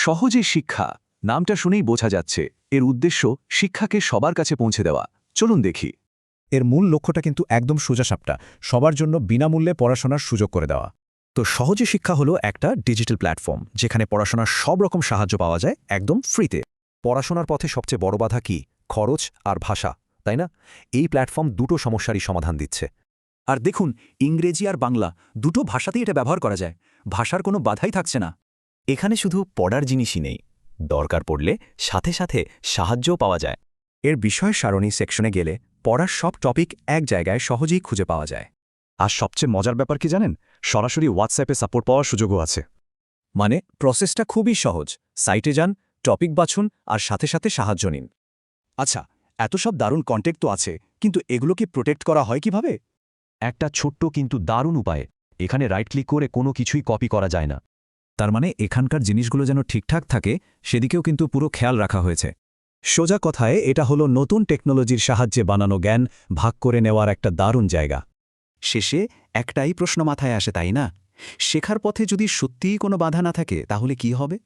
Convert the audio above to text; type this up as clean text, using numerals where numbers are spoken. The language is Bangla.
সহজে শিক্ষা নামটা শুনেই বোঝা যাচ্ছে এর উদ্দেশ্য শিক্ষাকে সবার কাছে পৌঁছে দেওয়া। চলুন দেখি। এর মূল লক্ষ্যটা কিন্তু একদম সোজাসাপটা, সবার জন্য বিনামূল্যে পড়াশোনার সুযোগ করে দেওয়া। তো সহজে শিক্ষা হলো একটা ডিজিটাল প্ল্যাটফর্ম যেখানে পড়াশোনার সব রকম সাহায্য পাওয়া যায় একদম ফ্রিতে। পড়াশোনার পথে সবচেয়ে বড় বাধা কি? খরচ আর ভাষা, তাই না? এই প্ল্যাটফর্ম দুটো সমস্যারই সমাধান দিচ্ছে। আর দেখুন, ইংরেজি আর বাংলা দুটো ভাষাতেই এটা ব্যবহার করা যায়, ভাষার কোনো বাধাই থাকছে না। এখানে শুধু পড়ার জিনিসই নেই, দরকার পড়লে সাথে সাথে সাহায্যও পাওয়া যায়। এর বিষয় সারণী সেকশনে গেলে পড়ার সব টপিক এক জায়গায় সহজেই খুঁজে পাওয়া যায়। আর সবচেয়ে মজার ব্যাপার কি জানেন? সরাসরি হোয়াটসঅ্যাপে সাপোর্ট পাওয়ার সুযোগও আছে। মানে প্রসেসটা খুবই সহজ। সাইটে যান, টপিক বাছুন আর সাথে সাথে সাহায্য নিন। আচ্ছা, এত সব দারুণ কন্টেন্ট তো আছে, কিন্তু এগুলো কি প্রোটেক্ট করা হয় কিভাবে? একটা ছোট্ট কিন্তু দারুণ উপায়। এখানে রাইট ক্লিক করে কোনো কিছুই কপি করা যায় না। তার মানে এখানকার জিনিসগুলো যেন ঠিকঠাক থাকে সেদিকেও কিন্তু পুরো খেয়াল রাখা হয়েছে। সোজা কথায় এটা হলো নতুন টেকনোলজির সাহায্যে বানানো জ্ঞান ভাগ করে নেওয়ার একটা দারুণ জায়গা। শেষে একটাই প্রশ্ন মাথায় আসে, তাই না? শেখার পথে যদি সত্যিই কোনো বাধা না থাকে তাহলে কি হবে?